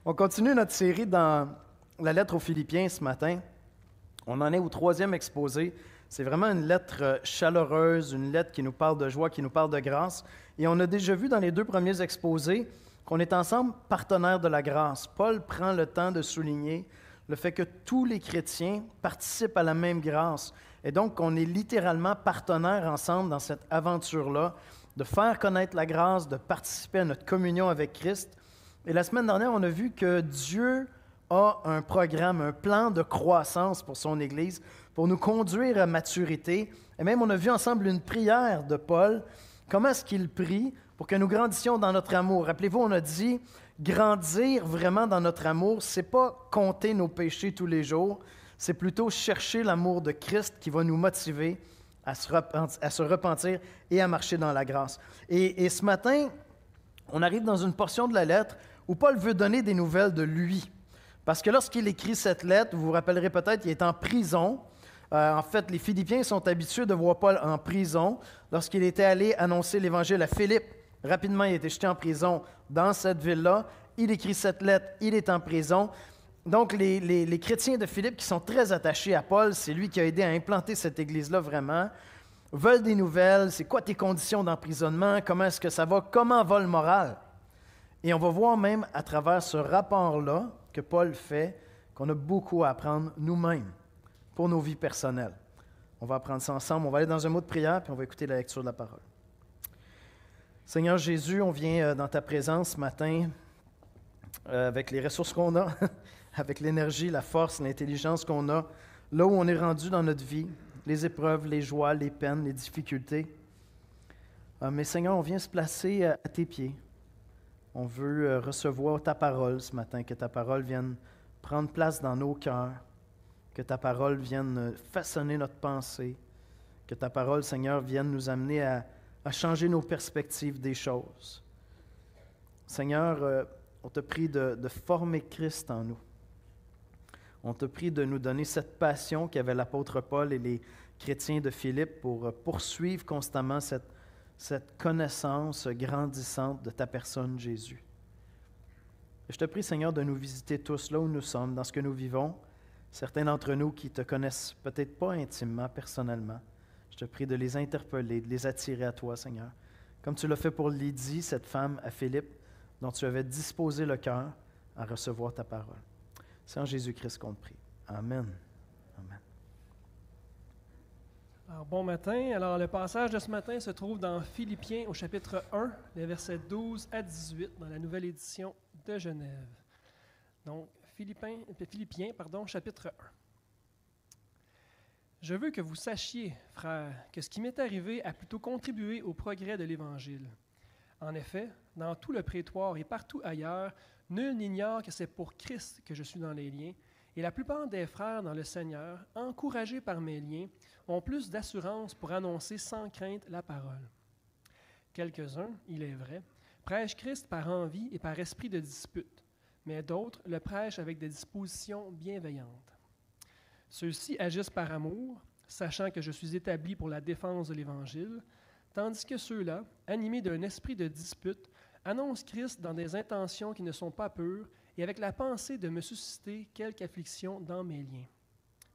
On continue notre série dans la lettre aux Philippiens ce matin. On en est au 3e exposé. C'est vraiment une lettre chaleureuse, une lettre qui nous parle de joie, qui nous parle de grâce. Et on a déjà vu dans les 2 premiers exposés qu'on est ensemble partenaires de la grâce. Paul prend le temps de souligner le fait que tous les chrétiens participent à la même grâce. Et donc, on est littéralement partenaires ensemble dans cette aventure-là, de faire connaître la grâce, de participer à notre communion avec Christ. Et la semaine dernière, on a vu que Dieu a un programme, un plan de croissance pour son Église, pour nous conduire à maturité. Et même, on a vu ensemble une prière de Paul. Comment est-ce qu'il prie pour que nous grandissions dans notre amour? Rappelez-vous, on a dit, grandir vraiment dans notre amour, ce n'est pas compter nos péchés tous les jours, c'est plutôt chercher l'amour de Christ qui va nous motiver à se repentir et à marcher dans la grâce. Et ce matin, on arrive dans une portion de la lettre où Paul veut donner des nouvelles de lui. Parce que lorsqu'il écrit cette lettre, vous vous rappellerez peut-être, il est en prison. En fait, les Philippiens sont habitués de voir Paul en prison. Lorsqu'il était allé annoncer l'Évangile à Philippe, rapidement, il a été jeté en prison dans cette ville-là. Il écrit cette lettre, il est en prison. Donc, les chrétiens de Philippe, qui sont très attachés à Paul, c'est lui qui a aidé à implanter cette église-là vraiment, veulent des nouvelles. C'est quoi tes conditions d'emprisonnement? Comment est-ce que ça va? Comment va le moral? Et on va voir même à travers ce rapport-là que Paul fait qu'on a beaucoup à apprendre nous-mêmes pour nos vies personnelles. On va apprendre ça ensemble. On va aller dans un mot de prière, puis on va écouter la lecture de la parole. Seigneur Jésus, on vient dans ta présence ce matin avec les ressources qu'on a, avec l'énergie, la force, l'intelligence qu'on a, là où on est rendu dans notre vie, les épreuves, les joies, les peines, les difficultés. Mais Seigneur, on vient se placer à tes pieds. On veut recevoir ta parole ce matin, que ta parole vienne prendre place dans nos cœurs, que ta parole vienne façonner notre pensée, que ta parole, Seigneur, vienne nous amener à changer nos perspectives des choses. Seigneur, on te prie de former Christ en nous. On te prie de nous donner cette passion qu'avaient l'apôtre Paul et les chrétiens de Philippe pour poursuivre constamment cette connaissance grandissante de ta personne, Jésus. Et je te prie, Seigneur, de nous visiter tous là où nous sommes, dans ce que nous vivons. Certains d'entre nous qui te connaissent peut-être pas intimement, personnellement. Je te prie de les interpeller, de les attirer à toi, Seigneur. Comme tu l'as fait pour Lydie, cette femme à Philippe, dont tu avais disposé le cœur à recevoir ta parole. C'est en Jésus-Christ qu'on te prie. Amen. Amen. Alors, bon matin. Alors, le passage de ce matin se trouve dans Philippiens au chapitre 1, les versets 12 à 18, dans la nouvelle édition de Genève. Donc, Philippiens, chapitre 1. Je veux que vous sachiez, frères, que ce qui m'est arrivé a plutôt contribué au progrès de l'Évangile. En effet, dans tout le prétoire et partout ailleurs, nul n'ignore que c'est pour Christ que je suis dans les liens, et la plupart des frères dans le Seigneur, encouragés par mes liens, ont plus d'assurance pour annoncer sans crainte la parole. Quelques-uns, il est vrai, prêchent Christ par envie et par esprit de dispute, mais d'autres le prêchent avec des dispositions bienveillantes. Ceux-ci agissent par amour, sachant que je suis établi pour la défense de l'Évangile, tandis que ceux-là, animés d'un esprit de dispute, annoncent Christ dans des intentions qui ne sont pas pures et avec la pensée de me susciter quelque affliction dans mes liens.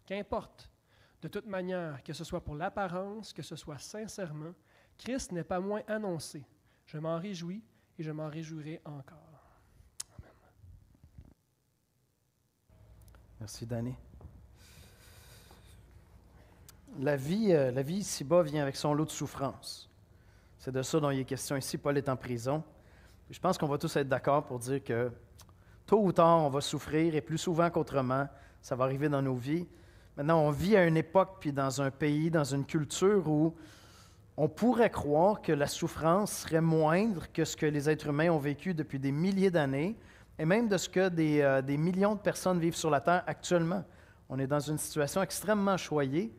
Qu'importe, de toute manière, que ce soit pour l'apparence, que ce soit sincèrement, Christ n'est pas moins annoncé. Je m'en réjouis et je m'en réjouirai encore. Amen. Merci, Danny. La vie ici-bas vient avec son lot de souffrance. C'est de ça dont il est question ici. Paul est en prison. Je pense qu'on va tous être d'accord pour dire que tôt ou tard, on va souffrir, et plus souvent qu'autrement, ça va arriver dans nos vies. Maintenant, on vit à une époque, puis dans un pays, dans une culture où on pourrait croire que la souffrance serait moindre que ce que les êtres humains ont vécu depuis des milliers d'années, et même de ce que des millions de personnes vivent sur la Terre actuellement. On est dans une situation extrêmement choyée,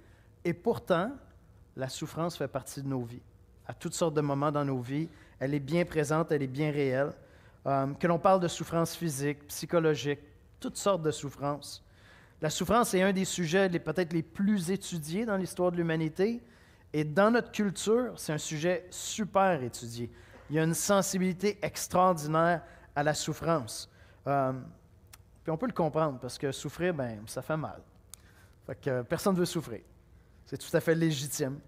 et pourtant, la souffrance fait partie de nos vies. À toutes sortes de moments dans nos vies, elle est bien présente, elle est bien réelle. Que l'on parle de souffrance physique, psychologique, toutes sortes de souffrances. La souffrance est un des sujets peut-être les plus étudiés dans l'histoire de l'humanité. Et dans notre culture, c'est un sujet super étudié. Il y a une sensibilité extraordinaire à la souffrance. Puis on peut le comprendre, parce que souffrir, ben, ça fait mal. Fait que personne ne veut souffrir. C'est tout à fait légitime.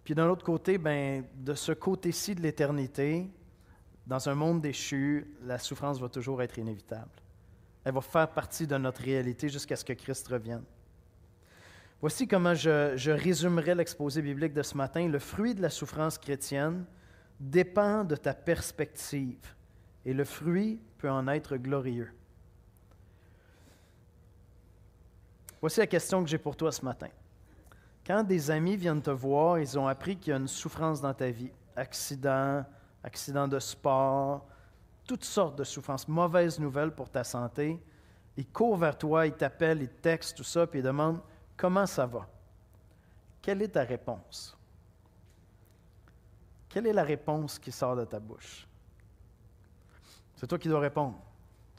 Puis d'un autre côté, ben, de ce côté-ci de l'éternité, dans un monde déchu, la souffrance va toujours être inévitable. Elle va faire partie de notre réalité jusqu'à ce que Christ revienne. Voici comment je résumerai l'exposé biblique de ce matin. Le fruit de la souffrance chrétienne dépend de ta perspective, et le fruit peut en être glorieux. Voici la question que j'ai pour toi ce matin. Quand des amis viennent te voir, ils ont appris qu'il y a une souffrance dans ta vie, accident de sport, toutes sortes de souffrances, mauvaises nouvelles pour ta santé, ils courent vers toi, ils t'appellent, ils te textent, tout ça, puis ils demandent « Comment ça va? » Quelle est ta réponse? Quelle est la réponse qui sort de ta bouche? C'est toi qui dois répondre.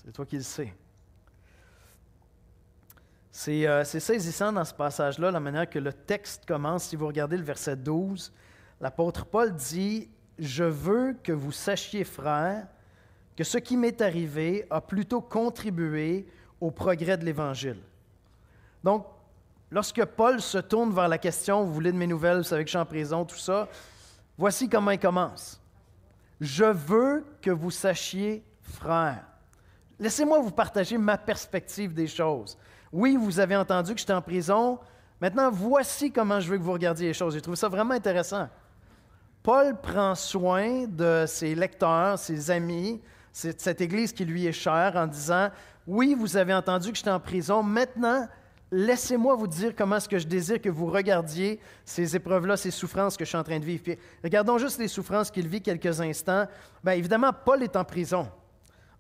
C'est toi qui le sais. C'est saisissant dans ce passage-là, la manière que le texte commence. Si vous regardez le verset 12, l'apôtre Paul dit « Je veux que vous sachiez, frères, que ce qui m'est arrivé a plutôt contribué au progrès de l'Évangile. » Donc, lorsque Paul se tourne vers la question « Vous voulez de mes nouvelles, vous savez que je suis en prison, tout ça », voici comment il commence. « Je veux que vous sachiez, frères. » Laissez-moi vous partager ma perspective des choses. Oui, vous avez entendu que j'étais en prison. Maintenant, voici comment je veux que vous regardiez les choses. J'ai trouvé ça vraiment intéressant. Paul prend soin de ses lecteurs, ses amis, cette Église qui lui est chère, en disant, oui, vous avez entendu que j'étais en prison. Maintenant, laissez-moi vous dire comment est-ce que je désire que vous regardiez ces épreuves-là, ces souffrances que je suis en train de vivre. Puis, regardons juste les souffrances qu'il vit quelques instants. Bien, évidemment, Paul est en prison.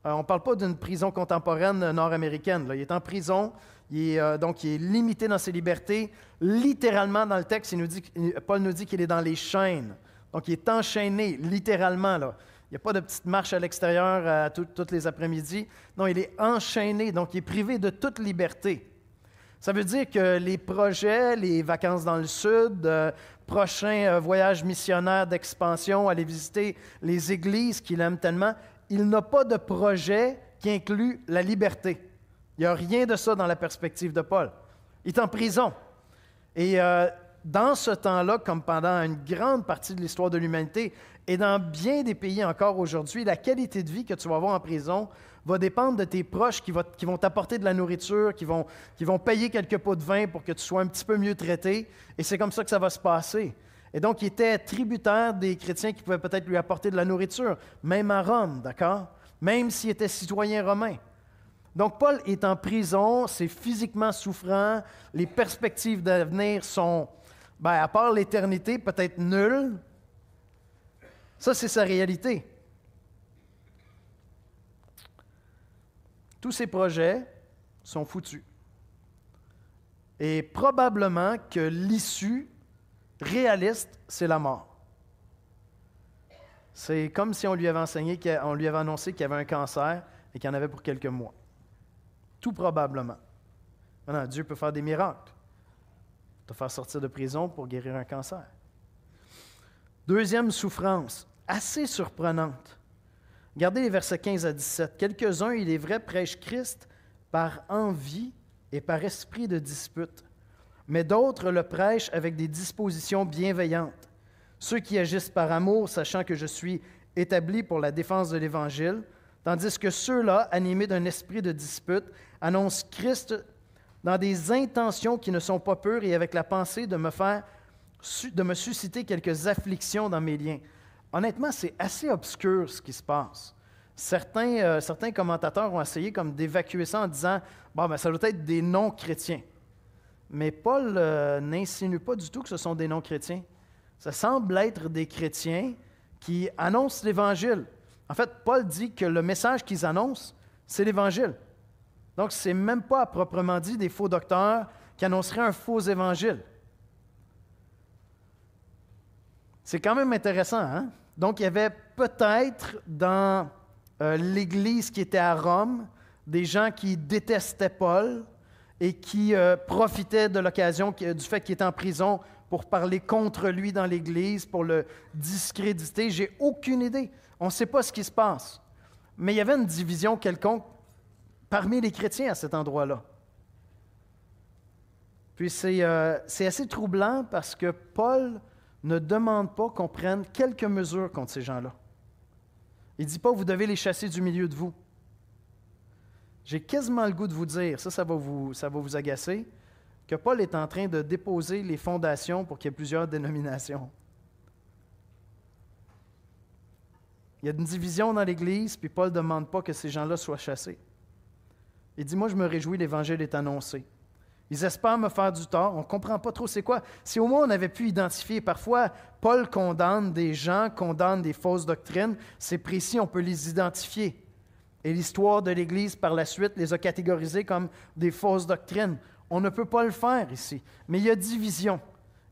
On ne parle pas d'une prison contemporaine nord-américaine. Là. Il est en prison, donc il est limité dans ses libertés. Littéralement, dans le texte, Paul nous dit qu'il est dans les chaînes. Donc, il est enchaîné, littéralement. Là. Il n'y a pas de petite marche à l'extérieur toutes les après-midi. Non, il est enchaîné, donc il est privé de toute liberté. Ça veut dire que les projets, les vacances dans le sud, prochain voyage missionnaire d'expansion, aller visiter les églises qu'il aime tellement, il n'a pas de projet qui inclut la liberté. Il n'y a rien de ça dans la perspective de Paul. Il est en prison. Et dans ce temps-là, comme pendant une grande partie de l'histoire de l'humanité, et dans bien des pays encore aujourd'hui, la qualité de vie que tu vas avoir en prison va dépendre de tes proches qui vont t'apporter de la nourriture, qui vont payer quelques pots de vin pour que tu sois un petit peu mieux traité. Et c'est comme ça que ça va se passer. Et donc, il était tributaire des chrétiens qui pouvaient peut-être lui apporter de la nourriture, même à Rome, d'accord? Même s'il était citoyen romain. Donc, Paul est en prison, c'est physiquement souffrant, les perspectives d'avenir sont, à part l'éternité, peut-être nulles. Ça, c'est sa réalité. Tous ses projets sont foutus. Et probablement que l'issue réaliste, c'est la mort. C'est comme si on lui avait annoncé qu'il y avait un cancer et qu'il y en avait pour quelques mois. Tout probablement. Maintenant, Dieu peut faire des miracles. Te faire sortir de prison pour guérir un cancer. Deuxième souffrance, assez surprenante. Regardez les versets 15 à 17. Quelques-uns, il est vrai, prêchent Christ par envie et par esprit de dispute. Mais d'autres le prêchent avec des dispositions bienveillantes. Ceux qui agissent par amour, sachant que je suis établi pour la défense de l'Évangile, tandis que ceux-là, animés d'un esprit de dispute, annoncent Christ dans des intentions qui ne sont pas pures et avec la pensée de me susciter quelques afflictions dans mes liens. Honnêtement, c'est assez obscur ce qui se passe. Certains commentateurs ont essayé comme d'évacuer ça en disant ça doit être des non-chrétiens. Mais Paul n'insinue pas du tout que ce sont des non-chrétiens. Ça semble être des chrétiens qui annoncent l'Évangile. En fait, Paul dit que le message qu'ils annoncent, c'est l'Évangile. Donc, ce n'est même pas à proprement dit des faux docteurs qui annonceraient un faux Évangile. C'est quand même intéressant, hein? Donc, il y avait peut-être dans l'Église qui était à Rome des gens qui détestaient Paul et qui profitaient de l'occasion du fait qu'il était en prison pour parler contre lui dans l'Église, pour le discréditer. J'ai aucune idée. On ne sait pas ce qui se passe. Mais il y avait une division quelconque parmi les chrétiens à cet endroit-là. Puis c'est assez troublant parce que Paul ne demande pas qu'on prenne quelques mesures contre ces gens-là. Il ne dit pas « vous devez les chasser du milieu de vous ». J'ai quasiment le goût de vous dire, ça va vous agacer, que Paul est en train de déposer les fondations pour qu'il y ait plusieurs dénominations. Il y a une division dans l'Église, puis Paul ne demande pas que ces gens-là soient chassés. Il dit « moi, je me réjouis, l'Évangile est annoncé ». Ils espèrent me faire du tort, on ne comprend pas trop c'est quoi. Si au moins on avait pu identifier, parfois Paul condamne des gens, condamne des fausses doctrines, c'est précis, on peut les identifier. Et l'histoire de l'Église, par la suite, les a catégorisés comme des fausses doctrines. On ne peut pas le faire ici. Mais il y a division.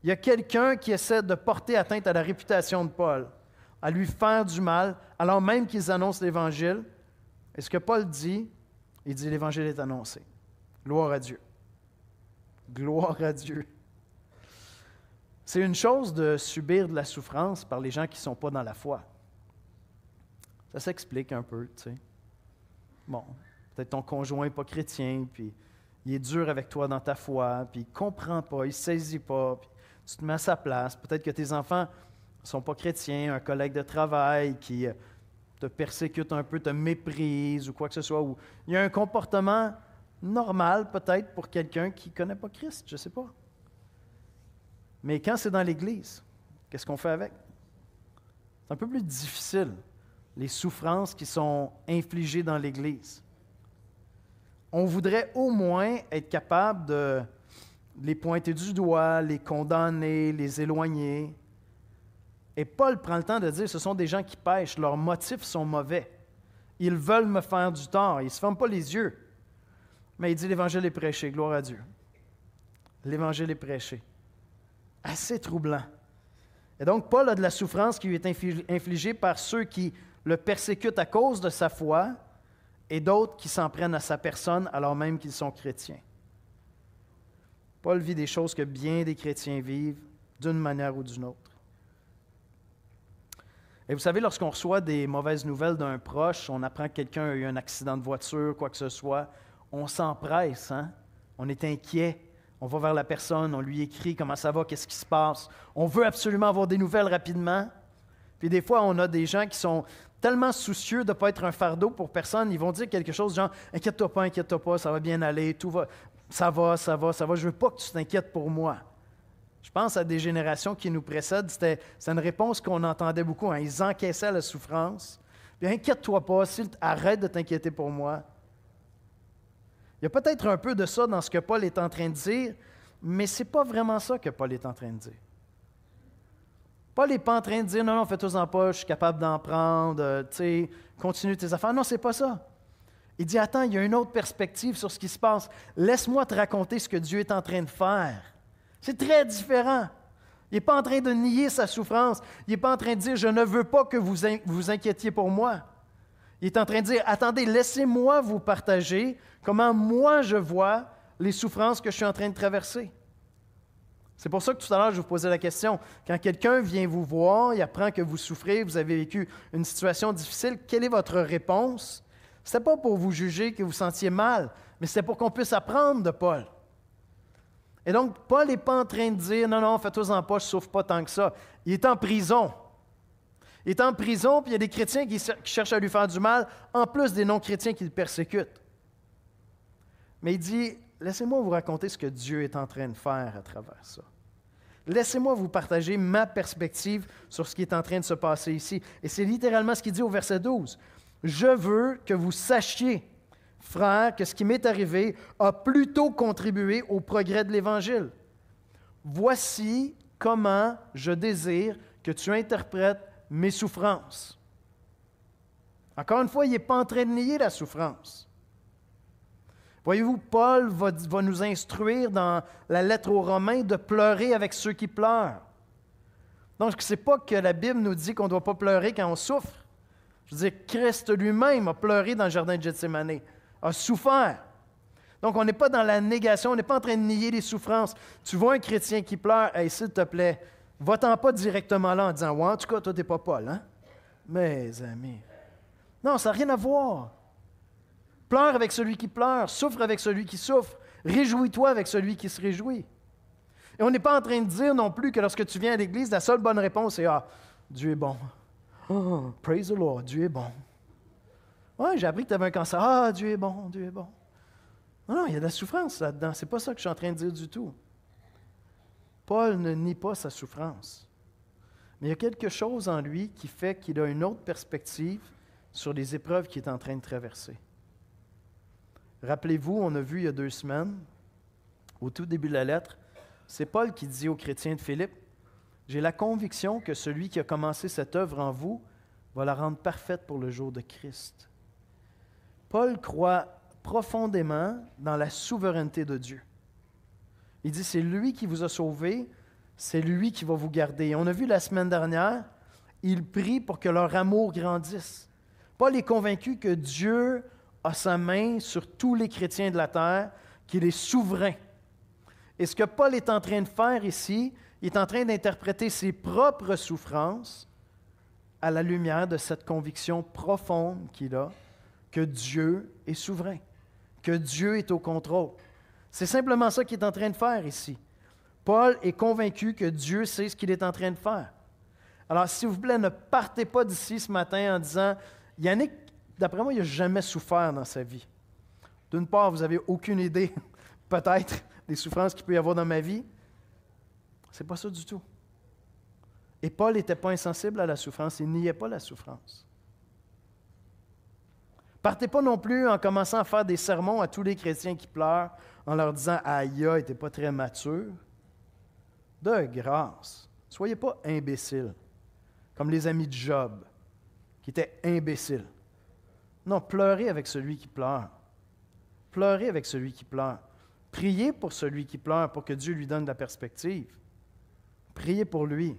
Il y a quelqu'un qui essaie de porter atteinte à la réputation de Paul, à lui faire du mal, alors même qu'ils annoncent l'Évangile. Et ce que Paul dit, il dit « l'Évangile est annoncé ». Gloire à Dieu. Gloire à Dieu. C'est une chose de subir de la souffrance par les gens qui ne sont pas dans la foi. Ça s'explique un peu, tu sais. Bon, peut-être ton conjoint n'est pas chrétien, puis il est dur avec toi dans ta foi, puis il ne comprend pas, il ne saisit pas, puis tu te mets à sa place. Peut-être que tes enfants ne sont pas chrétiens, un collègue de travail qui te persécute un peu, te méprise ou quoi que ce soit, ou il y a un comportement normal peut-être pour quelqu'un qui ne connaît pas Christ, je ne sais pas. Mais quand c'est dans l'Église, qu'est-ce qu'on fait avec? C'est un peu plus difficile, les souffrances qui sont infligées dans l'Église. On voudrait au moins être capable de les pointer du doigt, les condamner, les éloigner. Et Paul prend le temps de dire, ce sont des gens qui pêchent, leurs motifs sont mauvais. Ils veulent me faire du tort, ils ne se ferment pas les yeux. Mais il dit, l'Évangile est prêché, gloire à Dieu. L'Évangile est prêché. Assez troublant. Et donc, Paul a de la souffrance qui lui est infligée par ceux qui le persécutent à cause de sa foi et d'autres qui s'en prennent à sa personne alors même qu'ils sont chrétiens. Paul vit des choses que bien des chrétiens vivent d'une manière ou d'une autre. Et vous savez, lorsqu'on reçoit des mauvaises nouvelles d'un proche, on apprend que quelqu'un a eu un accident de voiture, quoi que ce soit, on s'empresse, hein? On est inquiet. On va vers la personne, on lui écrit comment ça va, qu'est-ce qui se passe. On veut absolument avoir des nouvelles rapidement. Puis des fois, on a des gens qui sont tellement soucieux de ne pas être un fardeau pour personne, ils vont dire quelque chose genre « inquiète-toi pas, ça va bien aller, tout va, ça va, je ne veux pas que tu t'inquiètes pour moi ». Je pense à des générations qui nous précèdent, c'était une réponse qu'on entendait beaucoup, hein? Ils encaissaient la souffrance. Puis « inquiète-toi pas, arrête de t'inquiéter pour moi ». Il y a peut-être un peu de ça dans ce que Paul est en train de dire, mais ce n'est pas vraiment ça que Paul est en train de dire. Paul n'est pas en train de dire « non, fais-toi-en pas, je suis capable d'en prendre, continue tes affaires ». Non, ce n'est pas ça. Il dit « attends, il y a une autre perspective sur ce qui se passe. Laisse-moi te raconter ce que Dieu est en train de faire. » C'est très différent. Il n'est pas en train de nier sa souffrance. Il n'est pas en train de dire « je ne veux pas que vous inquiétiez pour moi ». Il est en train de dire, attendez, laissez-moi vous partager comment moi je vois les souffrances que je suis en train de traverser. C'est pour ça que tout à l'heure, je vous posais la question. Quand quelqu'un vient vous voir, il apprend que vous souffrez, vous avez vécu une situation difficile, quelle est votre réponse? Ce n'était pas pour vous juger que vous sentiez mal, mais c'était pour qu'on puisse apprendre de Paul. Et donc, Paul n'est pas en train de dire, non, fais-toi-en pas, je ne souffre pas tant que ça. Il est en prison. Il est en prison, puis il y a des chrétiens qui cherchent à lui faire du mal, en plus des non-chrétiens qui le persécutent. Mais il dit, laissez-moi vous raconter ce que Dieu est en train de faire à travers ça. Laissez-moi vous partager ma perspective sur ce qui est en train de se passer ici. Et c'est littéralement ce qu'il dit au verset 12. « Je veux que vous sachiez, frères, que ce qui m'est arrivé a plutôt contribué au progrès de l'Évangile. Voici comment je désire que tu interprètes mes souffrances. » Encore une fois, il n'est pas en train de nier la souffrance. Voyez-vous, Paul va nous instruire dans la lettre aux Romains de pleurer avec ceux qui pleurent. Donc, ce n'est pas que la Bible nous dit qu'on ne doit pas pleurer quand on souffre. Je veux dire, Christ lui-même a pleuré dans le jardin de Gethsémani, a souffert. Donc, on n'est pas dans la négation, on n'est pas en train de nier les souffrances. Tu vois un chrétien qui pleure, hey, s'il te plaît, va-t'en pas directement là en disant « Ouais, en tout cas, toi, t'es pas Paul, hein? » Mes amis. Non, ça n'a rien à voir. Pleure avec celui qui pleure, souffre avec celui qui souffre, réjouis-toi avec celui qui se réjouit. Et on n'est pas en train de dire non plus que lorsque tu viens à l'Église, la seule bonne réponse est « Ah, Dieu est bon. Oh, praise the Lord, Dieu est bon. Ouais, j'ai appris que tu avais un cancer. Ah, Dieu est bon, Dieu est bon. » Non, il y a de la souffrance là-dedans. C'est pas ça que je suis en train de dire du tout. Paul ne nie pas sa souffrance. Mais il y a quelque chose en lui qui fait qu'il a une autre perspective sur les épreuves qu'il est en train de traverser. Rappelez-vous, on a vu il y a 2 semaines, au tout début de la lettre, c'est Paul qui dit aux chrétiens de Philippe, « J'ai la conviction que celui qui a commencé cette œuvre en vous va la rendre parfaite pour le jour de Christ. » Paul croit profondément dans la souveraineté de Dieu. Il dit, c'est lui qui vous a sauvés, c'est lui qui va vous garder. On a vu la semaine dernière, il prie pour que leur amour grandisse. Paul est convaincu que Dieu a sa main sur tous les chrétiens de la terre, qu'il est souverain. Et ce que Paul est en train de faire ici, il est en train d'interpréter ses propres souffrances à la lumière de cette conviction profonde qu'il a que Dieu est souverain, que Dieu est au contrôle. C'est simplement ça qu'il est en train de faire ici. Paul est convaincu que Dieu sait ce qu'il est en train de faire. Alors, s'il vous plaît, ne partez pas d'ici ce matin en disant « Yannick, d'après moi, il n'a jamais souffert dans sa vie. » D'une part, vous n'avez aucune idée, peut-être, des souffrances qu'il peut y avoir dans ma vie. Ce n'est pas ça du tout. Et Paul n'était pas insensible à la souffrance, il niait pas la souffrance. Partez pas non plus en commençant à faire des sermons à tous les chrétiens qui pleurent, en leur disant « Aïe, t'es pas très mature. » De grâce, soyez pas imbéciles, comme les amis de Job, qui étaient imbéciles. Non, pleurez avec celui qui pleure. Pleurez avec celui qui pleure. Priez pour celui qui pleure, pour que Dieu lui donne de la perspective. Priez pour lui.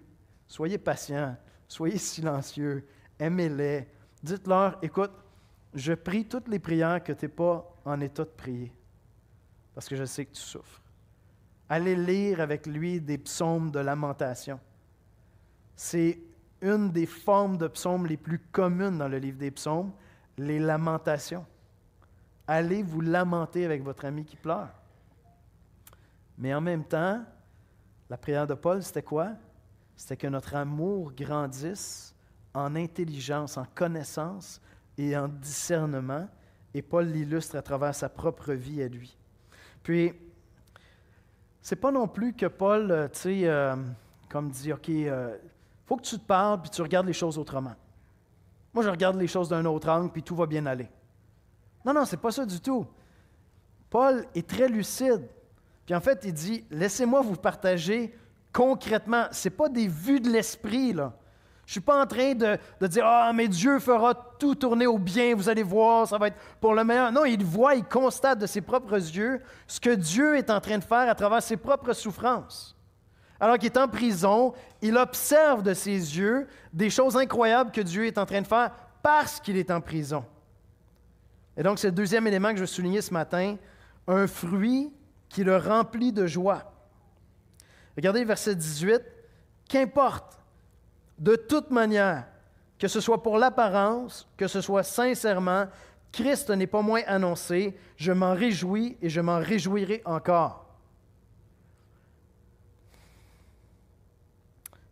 Soyez patients, soyez silencieux, aimez-les. Dites-leur, écoute, je prie toutes les prières que tu n'es pas en état de prier, parce que je sais que tu souffres. Allez lire avec lui des psaumes de lamentation. C'est une des formes de psaumes les plus communes dans le livre des psaumes, les lamentations. Allez vous lamenter avec votre ami qui pleure. Mais en même temps, la prière de Paul, c'était quoi? C'était que notre amour grandisse en intelligence, en connaissance et en discernement. Et Paul l'illustre à travers sa propre vie à lui. Puis, c'est pas non plus que Paul, comme dit, OK, faut que tu te parles puis tu regardes les choses autrement. Moi, je regarde les choses d'un autre angle puis tout va bien aller. Non, c'est pas ça du tout. Paul est très lucide. Puis en fait, il dit, laissez-moi vous partager concrètement. Ce n'est pas des vues de l'esprit, là. Je ne suis pas en train de dire « Ah, mais Dieu fera tout tourner au bien, vous allez voir, ça va être pour le meilleur. » Non, il voit, il constate de ses propres yeux ce que Dieu est en train de faire à travers ses propres souffrances. Alors qu'il est en prison, il observe de ses yeux des choses incroyables que Dieu est en train de faire parce qu'il est en prison. Et donc, c'est le deuxième élément que je veux souligner ce matin, un fruit qui le remplit de joie. Regardez le verset 18. « Qu'importe, de toute manière, que ce soit pour l'apparence, que ce soit sincèrement, Christ n'est pas moins annoncé, je m'en réjouis et je m'en réjouirai encore. »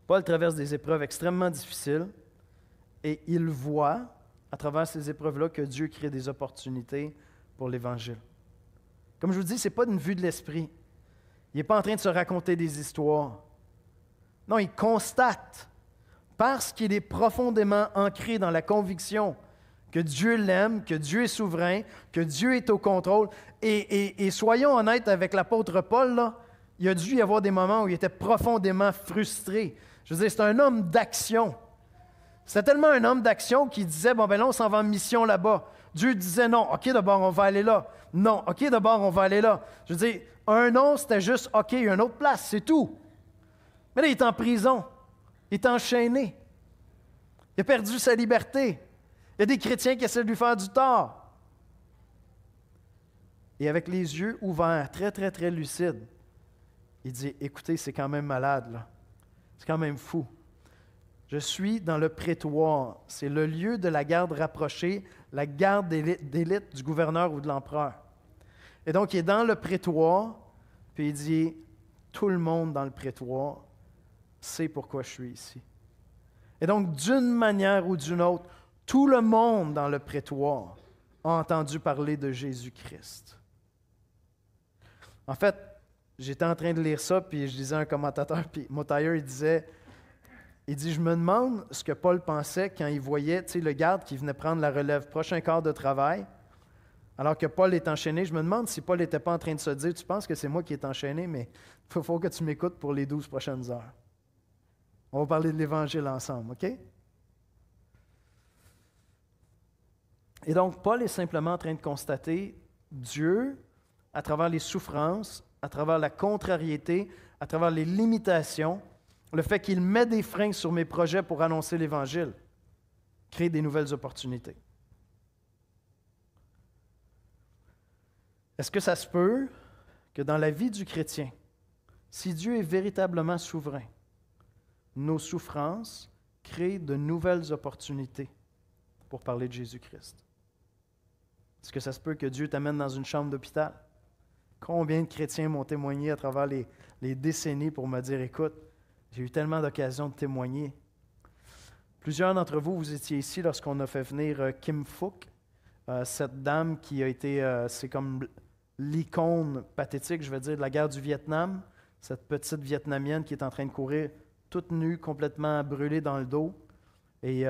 Paul traverse des épreuves extrêmement difficiles et il voit, à travers ces épreuves-là, que Dieu crée des opportunités pour l'Évangile. Comme je vous dis, ce n'est pas une vue de l'esprit. Il n'est pas en train de se raconter des histoires. Non, il constate, parce qu'il est profondément ancré dans la conviction que Dieu l'aime, que Dieu est souverain, que Dieu est au contrôle. Et soyons honnêtes avec l'apôtre Paul, là, il a dû y avoir des moments où il était profondément frustré. Je veux dire, c'est un homme d'action. C'était tellement un homme d'action qu'il disait, bon, ben là, on s'en va en mission là-bas. Dieu disait non, OK, d'abord, on va aller là. Non, OK, d'abord, on va aller là. Je veux dire, un non, c'était juste, OK, il y a une autre place, c'est tout. Mais là, il est en prison. Il est enchaîné. Il a perdu sa liberté. Il y a des chrétiens qui essaient de lui faire du tort. Et avec les yeux ouverts, très, très, très lucides, il dit, écoutez, c'est quand même malade, là. C'est quand même fou. Je suis dans le prétoire. C'est le lieu de la garde rapprochée, la garde d'élite du gouverneur ou de l'empereur. Et donc, il est dans le prétoire, puis il dit, tout le monde dans le prétoire sait pourquoi je suis ici. Et donc, d'une manière ou d'une autre, tout le monde dans le prétoire a entendu parler de Jésus-Christ. En fait, j'étais en train de lire ça, puis je lisais un commentateur, puis Motyer, il dit, je me demande ce que Paul pensait quand il voyait, le garde qui venait prendre la relève, prochain quart de travail, alors que Paul est enchaîné. Je me demande si Paul n'était pas en train de se dire, tu penses que c'est moi qui est enchaîné, mais il faut que tu m'écoutes pour les 12 prochaines heures. On va parler de l'Évangile ensemble, OK? Et donc, Paul est simplement en train de constater Dieu, à travers les souffrances, à travers la contrariété, à travers les limitations, le fait qu'il met des freins sur mes projets pour annoncer l'Évangile, crée des nouvelles opportunités. Est-ce que ça se peut que dans la vie du chrétien, si Dieu est véritablement souverain, nos souffrances créent de nouvelles opportunités pour parler de Jésus-Christ? Est-ce que ça se peut que Dieu t'amène dans une chambre d'hôpital? Combien de chrétiens m'ont témoigné à travers les décennies pour me dire, écoute, j'ai eu tellement d'occasions de témoigner. Plusieurs d'entre vous, vous étiez ici lorsqu'on a fait venir Kim Phuc, cette dame qui a été, c'est comme l'icône pathétique, je veux dire, de la guerre du Vietnam, cette petite Vietnamienne qui est en train de courir toute nue, complètement brûlée dans le dos, et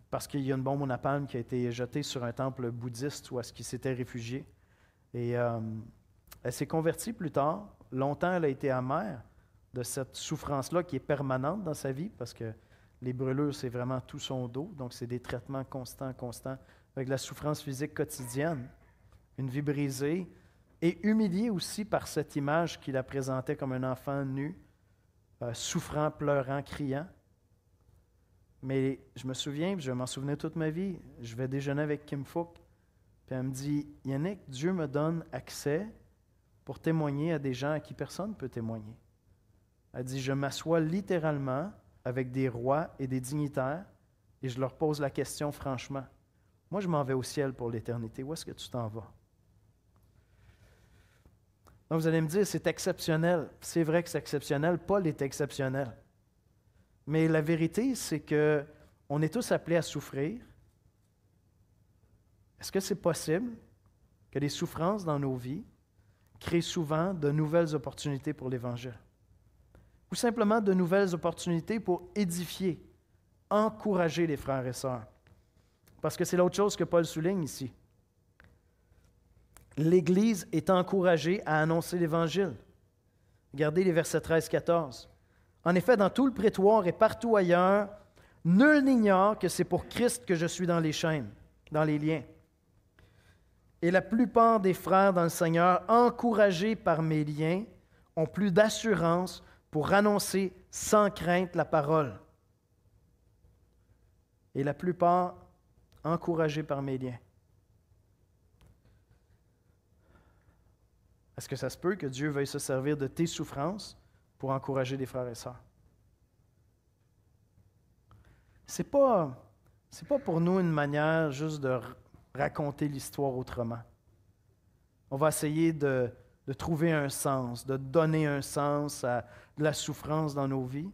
parce qu'il y a une bombe au napalm qui a été jetée sur un temple bouddhiste où est-ce qu'il s'était réfugié. Et elle s'est convertie plus tard. Longtemps, elle a été amère de cette souffrance-là qui est permanente dans sa vie, parce que les brûlures, c'est vraiment tout son dos, donc c'est des traitements constants, avec la souffrance physique quotidienne, une vie brisée, et humiliée aussi par cette image qui la présentait comme un enfant nu, souffrant, pleurant, criant. Mais je me souviens, je vais m'en souvenir toute ma vie, je vais déjeuner avec Kim Phuc, puis elle me dit, « Yannick, Dieu me donne accès pour témoigner à des gens à qui personne ne peut témoigner. » Elle dit, « Je m'assois littéralement avec des rois et des dignitaires et je leur pose la question franchement. Moi, je m'en vais au ciel pour l'éternité. Où est-ce que tu t'en vas? » Donc, vous allez me dire, c'est exceptionnel. C'est vrai que c'est exceptionnel. Paul est exceptionnel. Mais la vérité, c'est qu'on est tous appelés à souffrir. Est-ce que c'est possible que les souffrances dans nos vies créent souvent de nouvelles opportunités pour l'Évangile? Ou simplement de nouvelles opportunités pour édifier, encourager les frères et sœurs? Parce que c'est l'autre chose que Paul souligne ici. L'Église est encouragée à annoncer l'Évangile. Regardez les versets 13-14. En effet, dans tout le prétoire et partout ailleurs, nul n'ignore que c'est pour Christ que je suis dans les chaînes, dans les liens. Et la plupart des frères dans le Seigneur, encouragés par mes liens, ont plus d'assurance pour annoncer sans crainte la parole. Et la plupart, encouragés par mes liens. Est-ce que ça se peut que Dieu veuille se servir de tes souffrances pour encourager des frères et sœurs? C'est pas pour nous une manière juste de raconter l'histoire autrement. On va essayer de trouver un sens, de donner un sens à de la souffrance dans nos vies.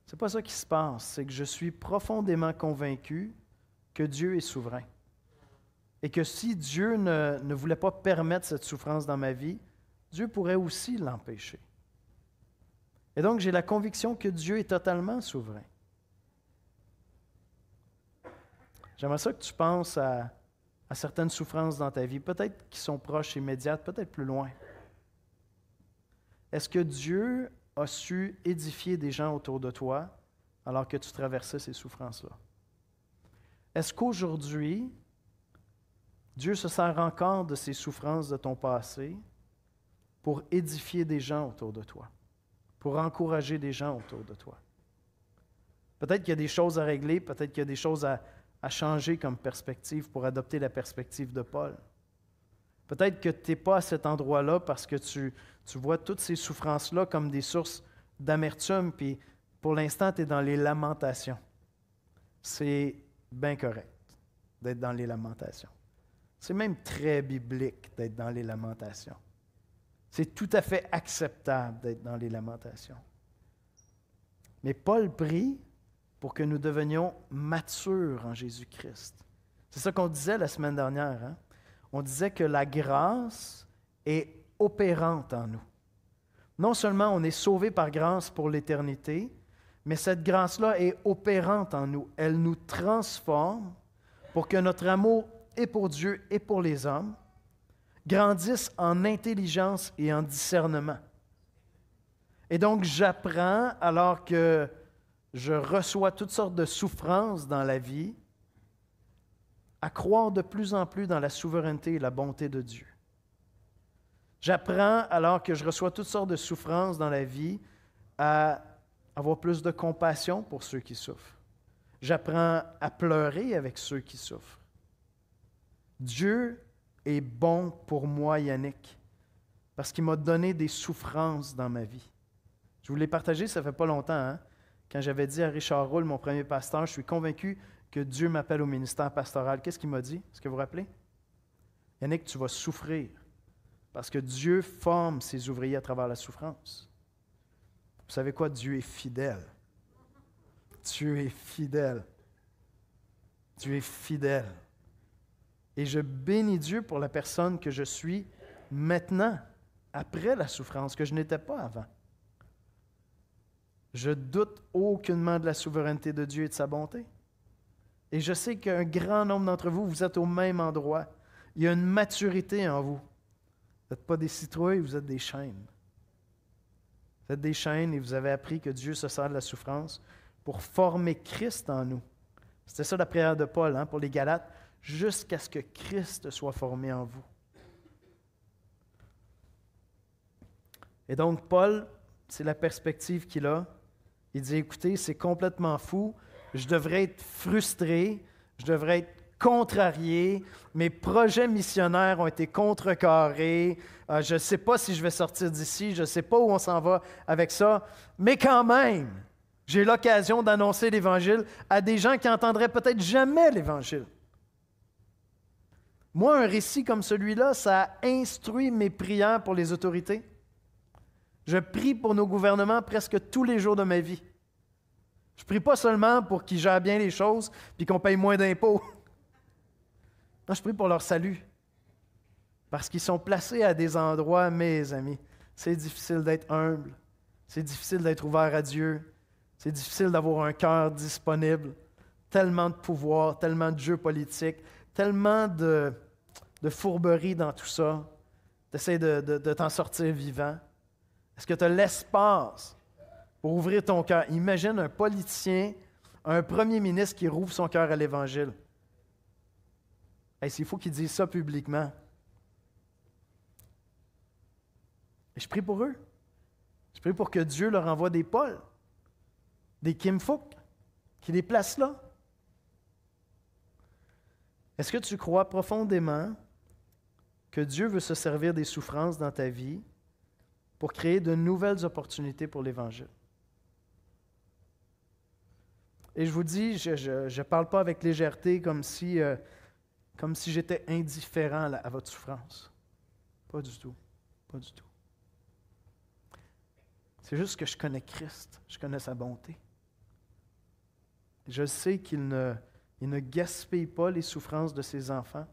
C'est pas ça qui se passe, c'est que je suis profondément convaincu que Dieu est souverain. Et que si Dieu ne voulait pas permettre cette souffrance dans ma vie, Dieu pourrait aussi l'empêcher. Et donc, j'ai la conviction que Dieu est totalement souverain. J'aimerais ça que tu penses à certaines souffrances dans ta vie, peut-être qui sont proches, immédiates, peut-être plus loin. Est-ce que Dieu a su édifier des gens autour de toi alors que tu traversais ces souffrances-là? Est-ce qu'aujourd'hui, Dieu se sert encore de ces souffrances de ton passé pour édifier des gens autour de toi, pour encourager des gens autour de toi? Peut-être qu'il y a des choses à régler, peut-être qu'il y a des choses à à changer comme perspective pour adopter la perspective de Paul. Peut-être que tu n'es pas à cet endroit-là parce que tu vois toutes ces souffrances-là comme des sources d'amertume, puis pour l'instant, tu es dans les lamentations. C'est bien correct d'être dans les lamentations. C'est même très biblique d'être dans les lamentations. C'est tout à fait acceptable d'être dans les lamentations. Mais Paul prie pour que nous devenions matures en Jésus-Christ. C'est ça qu'on disait la semaine dernière, hein? On disait que la grâce est opérante en nous. Non seulement on est sauvé par grâce pour l'éternité, mais cette grâce-là est opérante en nous. Elle nous transforme pour que notre amour et pour Dieu et pour les hommes grandisse en intelligence et en discernement. Et donc, j'apprends, alors que je reçois toutes sortes de souffrances dans la vie, à croire de plus en plus dans la souveraineté et la bonté de Dieu. J'apprends, alors que je reçois toutes sortes de souffrances dans la vie, à avoir plus de compassion pour ceux qui souffrent. J'apprends à pleurer avec ceux qui souffrent. Dieu est bon pour moi, Yannick, parce qu'il m'a donné des souffrances dans ma vie. Je vous l'ai partagé, ça ne fait pas longtemps, hein? Quand j'avais dit à Richard Roule, mon premier pasteur, je suis convaincu que Dieu m'appelle au ministère pastoral. Qu'est-ce qu'il m'a dit? Est-ce que vous vous rappelez? Yannick, tu vas souffrir parce que Dieu forme ses ouvriers à travers la souffrance. Vous savez quoi? Dieu est fidèle. Dieu est fidèle. Dieu est fidèle. Et je bénis Dieu pour la personne que je suis maintenant, après la souffrance, que je n'étais pas avant. Je doute aucunement de la souveraineté de Dieu et de sa bonté. Et je sais qu'un grand nombre d'entre vous, vous êtes au même endroit. Il y a une maturité en vous. Vous n'êtes pas des citrouilles, vous êtes des chênes. Vous êtes des chênes et vous avez appris que Dieu se sert de la souffrance pour former Christ en nous. C'était ça la prière de Paul, hein, pour les Galates, jusqu'à ce que Christ soit formé en vous. Et donc, Paul, c'est la perspective qu'il a. Il dit, écoutez, c'est complètement fou. Je devrais être frustré, je devrais être contrarié, mes projets missionnaires ont été contrecarrés, je ne sais pas si je vais sortir d'ici, je ne sais pas où on s'en va avec ça, mais quand même, j'ai l'occasion d'annoncer l'Évangile à des gens qui n'entendraient peut-être jamais l'Évangile. Moi, un récit comme celui-là, ça a instruit mes prières pour les autorités. Je prie pour nos gouvernements presque tous les jours de ma vie. Je ne prie pas seulement pour qu'ils gèrent bien les choses et qu'on paye moins d'impôts. Non, je prie pour leur salut. Parce qu'ils sont placés à des endroits, mes amis, c'est difficile d'être humble. C'est difficile d'être ouvert à Dieu. C'est difficile d'avoir un cœur disponible. Tellement de pouvoir, tellement de jeux politiques, tellement de fourberie dans tout ça. Tu essaies de t'en sortir vivant. Est-ce que tu as l'espace pour ouvrir ton cœur? Imagine un politicien, un premier ministre qui rouvre son cœur à l'Évangile. Il faut qu'il dise ça publiquement. Et je prie pour eux. Je prie pour que Dieu leur envoie des Paul, des Kim Phuc, qui les placent là. Est-ce que tu crois profondément que Dieu veut se servir des souffrances dans ta vie pour créer de nouvelles opportunités pour l'Évangile? Et je vous dis, je ne parle pas avec légèreté comme si j'étais indifférent à votre souffrance. Pas du tout. Pas du tout. C'est juste que je connais Christ, je connais sa bonté. Je sais qu'il ne gaspille pas les souffrances de ses enfants.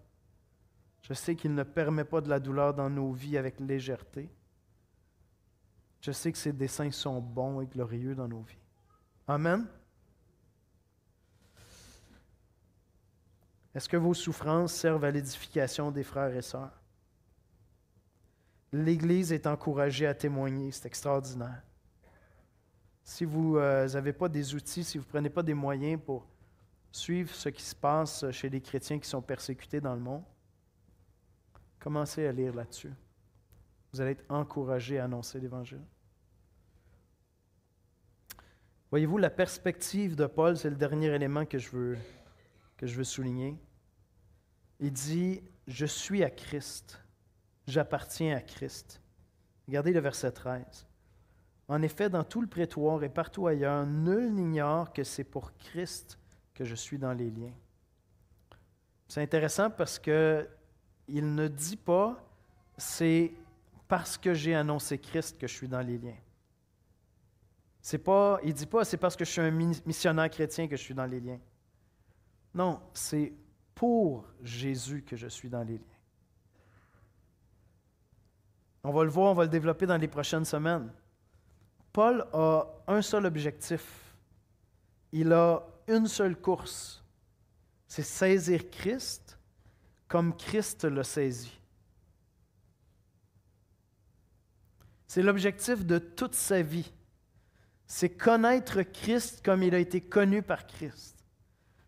Je sais qu'il ne permet pas de la douleur dans nos vies avec légèreté. Je sais que ses desseins sont bons et glorieux dans nos vies. Amen. Est-ce que vos souffrances servent à l'édification des frères et sœurs? L'Église est encouragée à témoigner, c'est extraordinaire. Si vous n'avez pas des outils, si vous ne prenez pas des moyens pour suivre ce qui se passe chez les chrétiens qui sont persécutés dans le monde, commencez à lire là-dessus. Vous allez être encouragés à annoncer l'Évangile. Voyez-vous, la perspective de Paul, c'est le dernier élément que je veux que je veux souligner. Il dit « Je suis à Christ, j'appartiens à Christ ». Regardez le verset 13. « En effet, dans tout le prétoire et partout ailleurs, nul n'ignore que c'est pour Christ que je suis dans les liens. » C'est intéressant parce qu'il ne dit pas « c'est parce que j'ai annoncé Christ que je suis dans les liens ». Il ne dit pas « c'est parce que je suis un missionnaire chrétien que je suis dans les liens ». Non, c'est pour Jésus que je suis dans les liens. On va le voir, on va le développer dans les prochaines semaines. Paul a un seul objectif. Il a une seule course. C'est saisir Christ comme Christ l'a saisi. C'est l'objectif de toute sa vie. C'est connaître Christ comme il a été connu par Christ.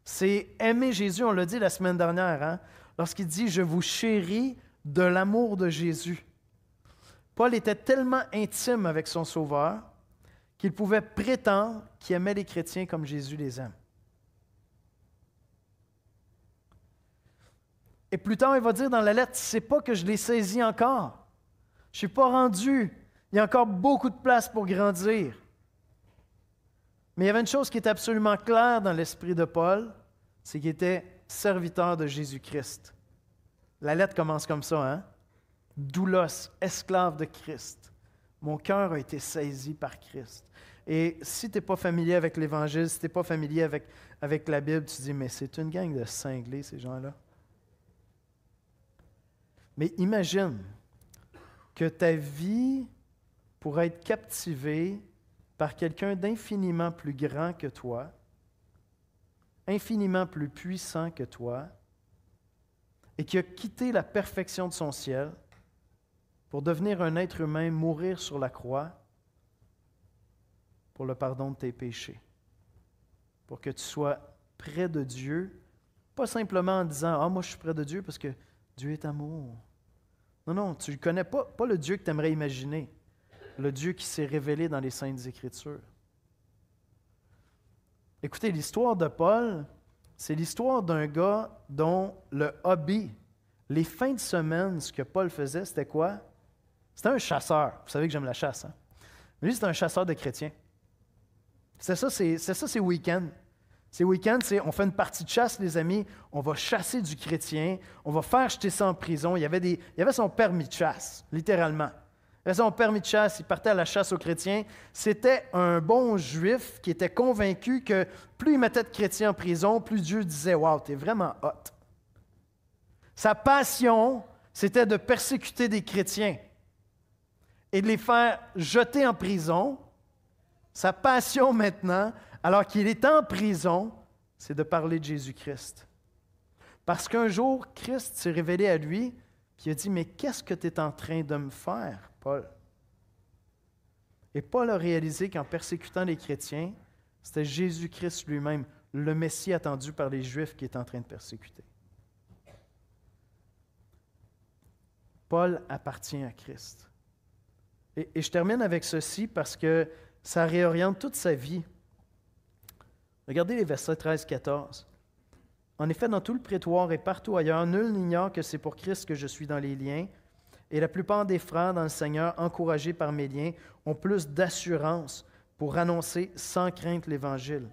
C'est aimer Jésus, on l'a dit la semaine dernière, hein? Lorsqu'il dit « Je vous chéris de l'amour de Jésus ». Paul était tellement intime avec son Sauveur qu'il pouvait prétendre qu'il aimait les chrétiens comme Jésus les aime. Et plus tard, il va dire dans la lettre, c'est pas que je l'ai saisi encore. Je ne suis pas rendu. Il y a encore beaucoup de place pour grandir. Mais il y avait une chose qui était absolument claire dans l'esprit de Paul, c'est qu'il était serviteur de Jésus-Christ. La lettre commence comme ça, hein? Doulos, esclave de Christ. Mon cœur a été saisi par Christ. Et si tu n'es pas familier avec l'Évangile, si tu n'es pas familier avec la Bible, tu te dis, mais c'est une gang de cinglés, ces gens-là. Mais imagine que ta vie pourrait être captivée par quelqu'un d'infiniment plus grand que toi, infiniment plus puissant que toi, et qui a quitté la perfection de son ciel pour devenir un être humain, mourir sur la croix pour le pardon de tes péchés, pour que tu sois près de Dieu, pas simplement en disant « Ah, moi je suis près de Dieu parce que Dieu est amour ». Non, tu ne connais pas le Dieu que tu aimerais imaginer, le Dieu qui s'est révélé dans les Saintes Écritures. Écoutez, l'histoire de Paul, c'est l'histoire d'un gars dont le hobby, les fins de semaine, ce que Paul faisait, c'était quoi? C'était un chasseur. Vous savez que j'aime la chasse, hein? Mais lui, c'était un chasseur de chrétiens. C'est ça, ses week-ends. Ces week-ends, on fait une partie de chasse, les amis, on va chasser du chrétien, on va faire jeter ça en prison. Il y avait son permis de chasse, littéralement. Il avait son permis de chasse, il partait à la chasse aux chrétiens. C'était un bon juif qui était convaincu que plus il mettait de chrétiens en prison, plus Dieu disait « Wow, t'es vraiment hot ». Sa passion, c'était de persécuter des chrétiens et de les faire jeter en prison. Sa passion maintenant, alors qu'il est en prison, c'est de parler de Jésus-Christ. Parce qu'un jour, Christ s'est révélé à lui, et il a dit, « Mais qu'est-ce que tu es en train de me faire, Paul? » Et Paul a réalisé qu'en persécutant les chrétiens, c'était Jésus-Christ lui-même, le Messie attendu par les Juifs, qui est en train de persécuter. Paul appartient à Christ. Et je termine avec ceci parce que ça réoriente toute sa vie. Regardez les versets 13-14. « En effet, dans tout le prétoire et partout ailleurs, nul n'ignore que c'est pour Christ que je suis dans les liens, et la plupart des frères dans le Seigneur, encouragés par mes liens, ont plus d'assurance pour annoncer sans crainte l'Évangile.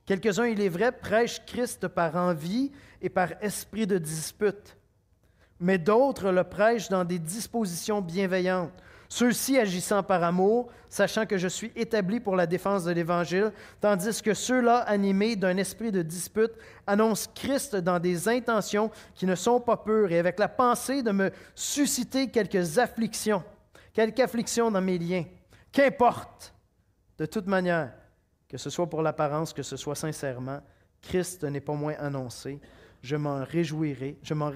Quelques-uns, il est vrai, prêchent Christ par envie et par esprit de dispute, mais d'autres le prêchent dans des dispositions bienveillantes. Ceux-ci agissant par amour, sachant que je suis établi pour la défense de l'Évangile, tandis que ceux-là, animés d'un esprit de dispute, annoncent Christ dans des intentions qui ne sont pas pures et avec la pensée de me susciter quelques afflictions dans mes liens. Qu'importe, de toute manière, que ce soit pour l'apparence, que ce soit sincèrement, Christ n'est pas moins annoncé. Je m'en réjouis, je m'en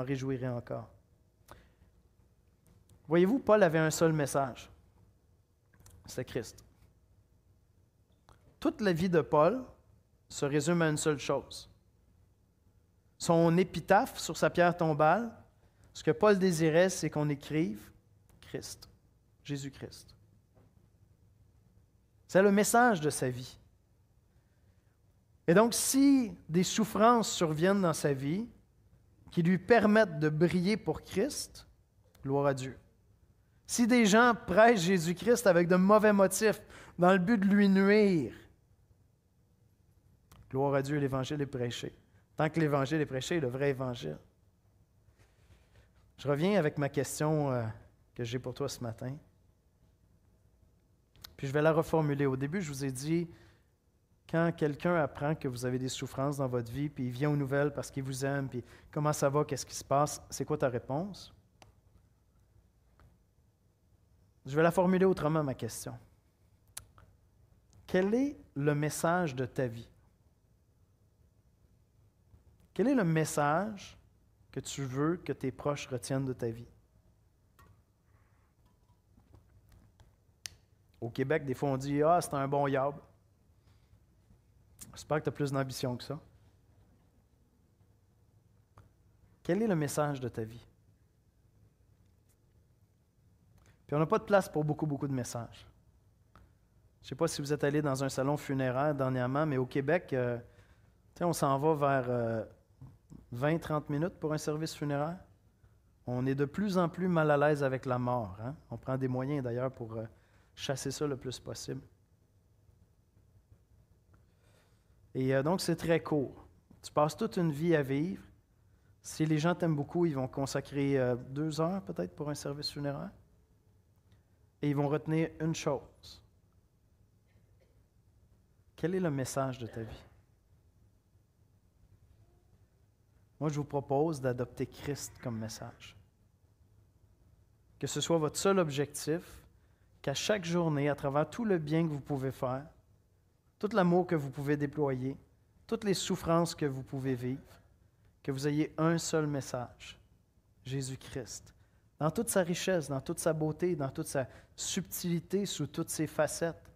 réjouirai encore. Voyez-vous, Paul avait un seul message. C'est Christ. Toute la vie de Paul se résume à une seule chose. Son épitaphe sur sa pierre tombale, ce que Paul désirait, c'est qu'on écrive Christ, Jésus-Christ. C'est le message de sa vie. Et donc, si des souffrances surviennent dans sa vie qui lui permettent de briller pour Christ, gloire à Dieu. Si des gens prêchent Jésus-Christ avec de mauvais motifs, dans le but de lui nuire, gloire à Dieu, l'Évangile est prêché. Tant que l'Évangile est prêché, le vrai Évangile. Je reviens avec ma question que j'ai pour toi ce matin. Puis je vais la reformuler. Au début, je vous ai dit, quand quelqu'un apprend que vous avez des souffrances dans votre vie, puis il vient aux nouvelles parce qu'il vous aime, puis comment ça va, qu'est-ce qui se passe, c'est quoi ta réponse? Je vais la formuler autrement, ma question. Quel est le message de ta vie? Quel est le message que tu veux que tes proches retiennent de ta vie? Au Québec, des fois, on dit « Ah, c'est un bon yob ». J'espère que tu as plus d'ambition que ça. Quel est le message de ta vie? Puis on n'a pas de place pour beaucoup de messages. Je ne sais pas si vous êtes allé dans un salon funéraire dernièrement, mais au Québec, on s'en va vers 20-30 minutes pour un service funéraire. On est de plus en plus mal à l'aise avec la mort. Hein? On prend des moyens d'ailleurs pour chasser ça le plus possible. Et donc, c'est très court. Tu passes toute une vie à vivre. Si les gens t'aiment beaucoup, ils vont consacrer 2 heures peut-être pour un service funéraire. Et ils vont retenir une chose. Quel est le message de ta vie? Moi, je vous propose d'adopter Christ comme message. Que ce soit votre seul objectif, qu'à chaque journée, à travers tout le bien que vous pouvez faire, tout l'amour que vous pouvez déployer, toutes les souffrances que vous pouvez vivre, que vous ayez un seul message, Jésus-Christ. Dans toute sa richesse, dans toute sa beauté, dans toute sa subtilité, sous toutes ses facettes,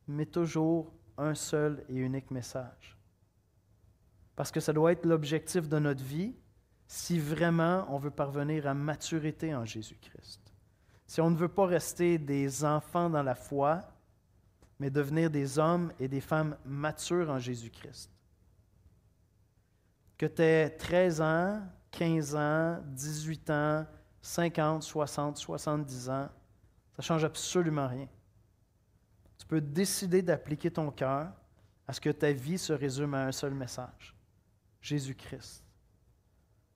mais toujours un seul et unique message. Parce que ça doit être l'objectif de notre vie si vraiment on veut parvenir à maturité en Jésus-Christ. Si on ne veut pas rester des enfants dans la foi, mais devenir des hommes et des femmes matures en Jésus-Christ. Que tu aies 13 ans, 15 ans, 18 ans, 50, 60, 70 ans, ça ne change absolument rien. Tu peux décider d'appliquer ton cœur à ce que ta vie se résume à un seul message, Jésus-Christ.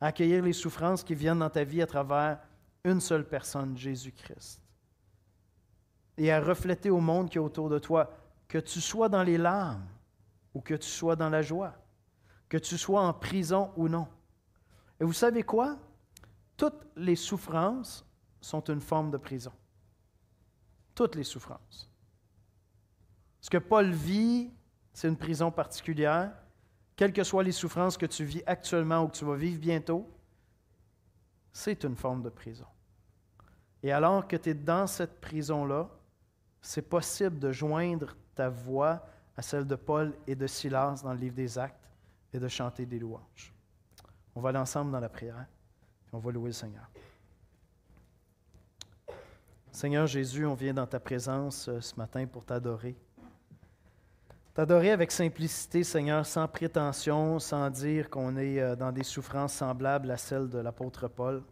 À accueillir les souffrances qui viennent dans ta vie à travers une seule personne, Jésus-Christ. Et à refléter au monde qui est autour de toi, que tu sois dans les larmes ou que tu sois dans la joie, que tu sois en prison ou non. Et vous savez quoi? Toutes les souffrances sont une forme de prison. Toutes les souffrances. Ce que Paul vit, c'est une prison particulière. Quelles que soient les souffrances que tu vis actuellement ou que tu vas vivre bientôt, c'est une forme de prison. Et alors que tu es dans cette prison-là, c'est possible de joindre ta voix à celle de Paul et de Silas dans le livre des Actes et de chanter des louanges. On va aller ensemble dans la prière et on va louer le Seigneur. Seigneur Jésus, on vient dans ta présence ce matin pour t'adorer. T'adorer avec simplicité, Seigneur, sans prétention, sans dire qu'on est dans des souffrances semblables à celles de l'apôtre Paul.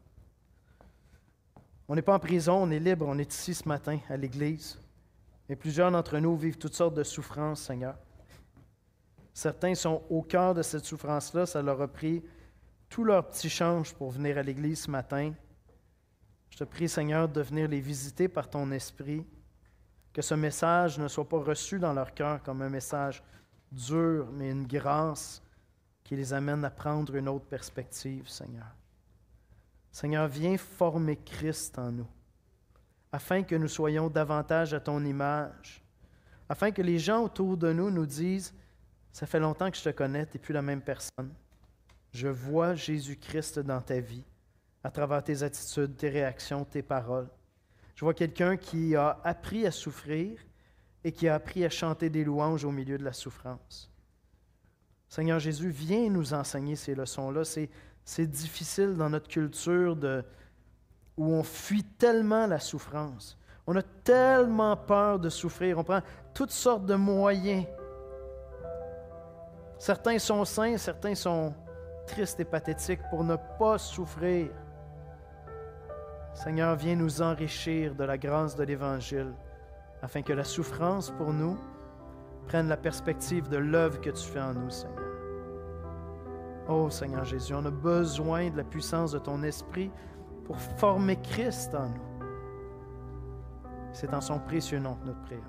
On n'est pas en prison, on est libre, on est ici ce matin à l'Église. Et plusieurs d'entre nous vivent toutes sortes de souffrances, Seigneur. Certains sont au cœur de cette souffrance-là, ça leur a pris tout leur petit change pour venir à l'Église ce matin. Je te prie, Seigneur, de venir les visiter par ton esprit, que ce message ne soit pas reçu dans leur cœur comme un message dur, mais une grâce qui les amène à prendre une autre perspective, Seigneur. Seigneur, viens former Christ en nous, afin que nous soyons davantage à ton image, afin que les gens autour de nous nous disent « Ça fait longtemps que je te connais, tu n'es plus la même personne. Je vois Jésus-Christ dans ta vie, à travers tes attitudes, tes réactions, tes paroles. Je vois quelqu'un qui a appris à souffrir et qui a appris à chanter des louanges au milieu de la souffrance. Seigneur Jésus, viens nous enseigner ces leçons-là. C'est difficile dans notre culture où on fuit tellement la souffrance. On a tellement peur de souffrir. On prend toutes sortes de moyens. Certains sont saints, certains sont tristes et pathétiques pour ne pas souffrir. Seigneur, viens nous enrichir de la grâce de l'Évangile, afin que la souffrance pour nous prenne la perspective de l'œuvre que tu fais en nous, Seigneur. Oh Seigneur Jésus, on a besoin de la puissance de ton Esprit pour former Christ en nous. C'est en son précieux nom que notre prière.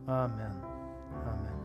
Amen. Amen.